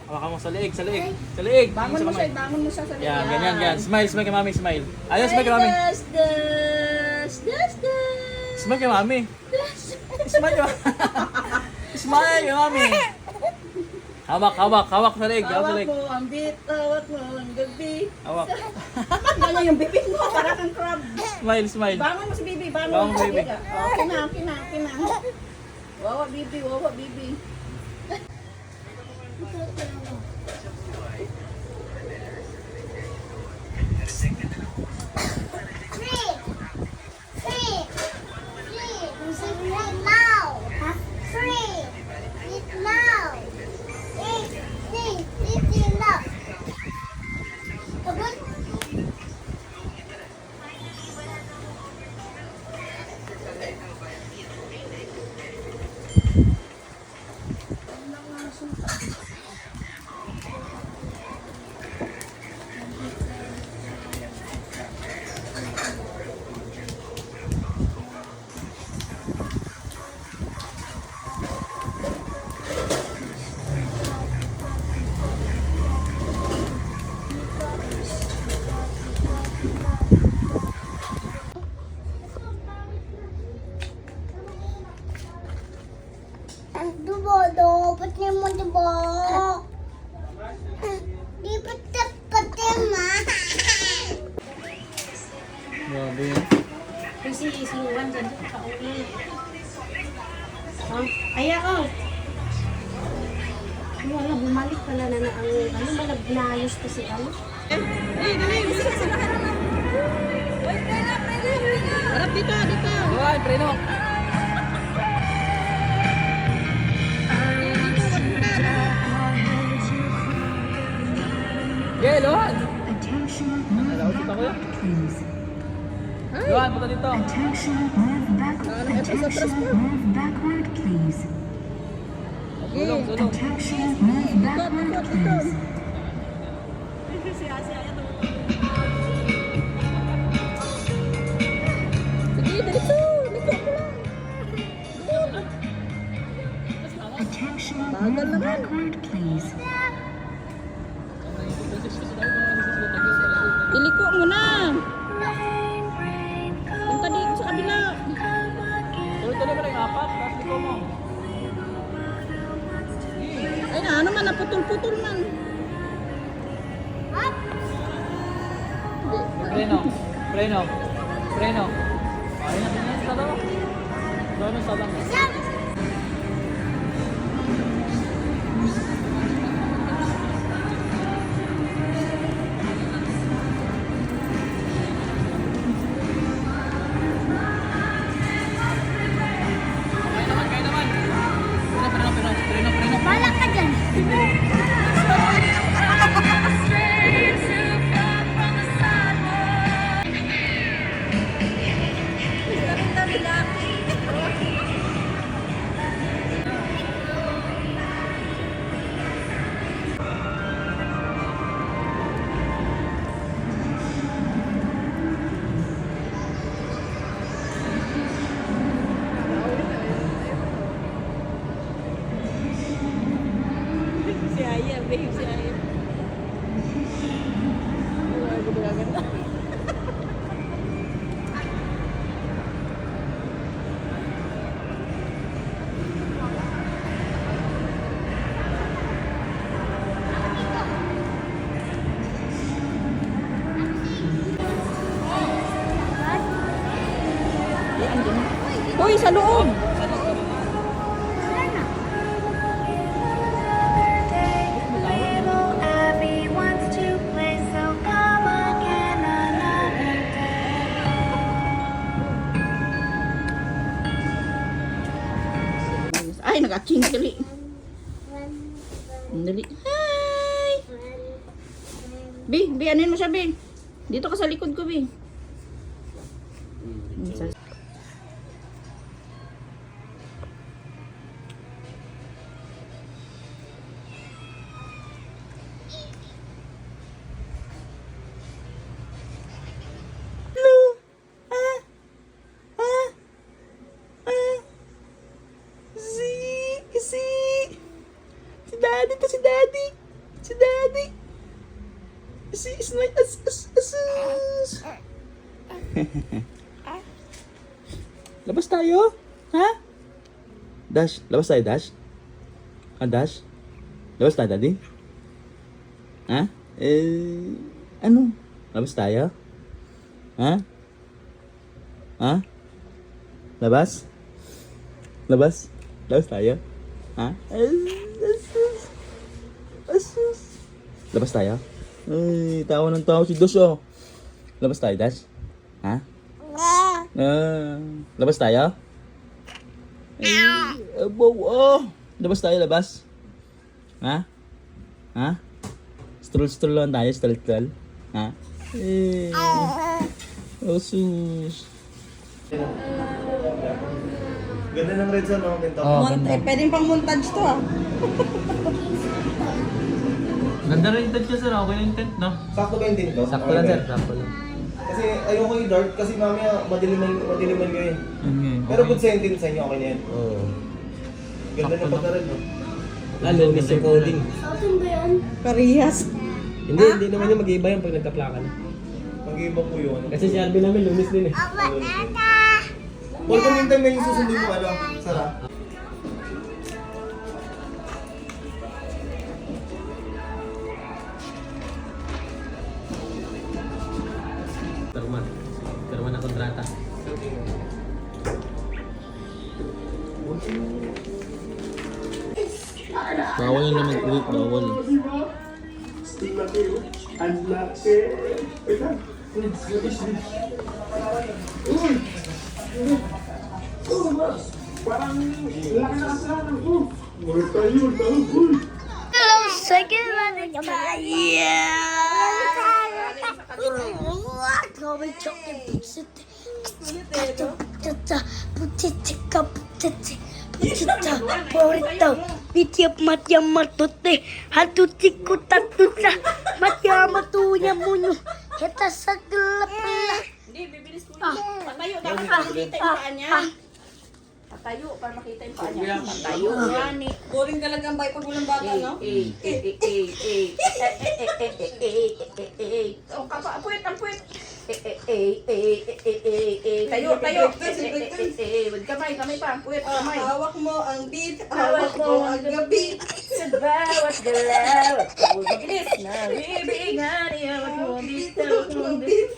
Hawakan mo sa leeg, sa leeg. Sa leeg. Bangon Sa mo siya, kamay. bangon mo siya sa Yan, ganyan, ganyan. Smile, smile kay mami, smile. Ayun, smile kay mami. Das. Smile kay mami. Smile kay mami. Smile kay mami. Hawak, hawak, hawak sa leeg, hawak sa Hawak leeg. mo ang bit, hawak mo ang gabi. Hawak. Ganyan yung bibig mo, para kang crab. Smile, smile. Bangon mo si Bibi, Bangon bangon mo, Bibi. Okay na, okay na, okay na. Wawa Bibi, wawa Bibi. Dapat niya mo diba? Di pati ma. Grabe. Kasi isinuwan dyan sa kauli. Oh, aya ko. Wala, bumalik pala na ang ano ba naglayos kasi ano? Harap dito, dito. Ay, preno. Yeah, Luhan. Hello, kita ko yan. Luhan, punta dito. Sulong, sulong. Sige, dito. Bagal naman. Iliko mo na. Punta dito sa kabila. Tuloy-tuloy mo na yung apat, tapos liko mo. Ay na, ano man, naputol-putol man. Preno, preno, preno. Ayun na, tingnan sa tao. Doon sa tao. Kaya naman. Preno. Balak ka dyan. Si Aya, babe, si Aya. Wala ko magaganda. Uy, sa loob! Ay, nag-aking dali. Dali. Hi! Bi, anin mo siya, Bi. Dito ka sa likod ko, Bi. Si Daddy to, si Daddy. Si Daddy. Is my asus. Labas tayo? Ha? Dash, labas tayo, Dash? Ah, Dash? Labas tayo, Daddy? Ha? Ano? Labas tayo? Ha? Ha? Labas? Labas? Labas tayo? Ha? Asus! Asus! Labas tayo? Ay, tawa ng tao si Dash, oh. Labas tayo, Dash? Ha? Labas tayo? Abo, oh! Labas tayo, labas? Ha? Ha? Stroll lang tayo, stroll. Ha? Asus! Ganda ng red zone, no? Ganito. Oh, ganda. Pwedeng pang montage to ah. Ganda rin yung tent niya, sir. Okay yung tent, no? Sakto ba yung din to? Sakto lang, sir. Sakto lang. Kasi ayoko yung dark kasi mamaya madiliman ko yun. Pero good sentence sa inyo, okay na yan. Oo. Ganda ng pagka red, no? Lalo, Mr. Coding. Akin ba yan? Parehas. Hindi naman yung mag-iiba yung pag nagkaplaka na. Mag-iba po yun. Kasi si Alvin namin, lumis din eh. Huwag kung hintay may susundin mo, ano? Sarap. Terma na kontrata. Bawal na mag-ulit, bawal. Hello, second one. Gawin chocolate pusit. Porito, bitiap matya matute, hatuti kutatusa, matya matunya munyo, kita sa gelap lah. Hindi, bibilis ko lang. Patayo, dapat makita yung paa niya. Patayo, para makita yung paa niya. Patayo, gani. Boring talaga ang bike pag walang bata, no? Oh, kapa, puwit, ang puwit. Tayo, tayo. Wag kamay pa, puwit, kamay. Hawak mo ang beat, hawak mo ang gabi. Sa bawat galaw, mabilis na bibig, hawak mo ang beat, hawak mo ang beat.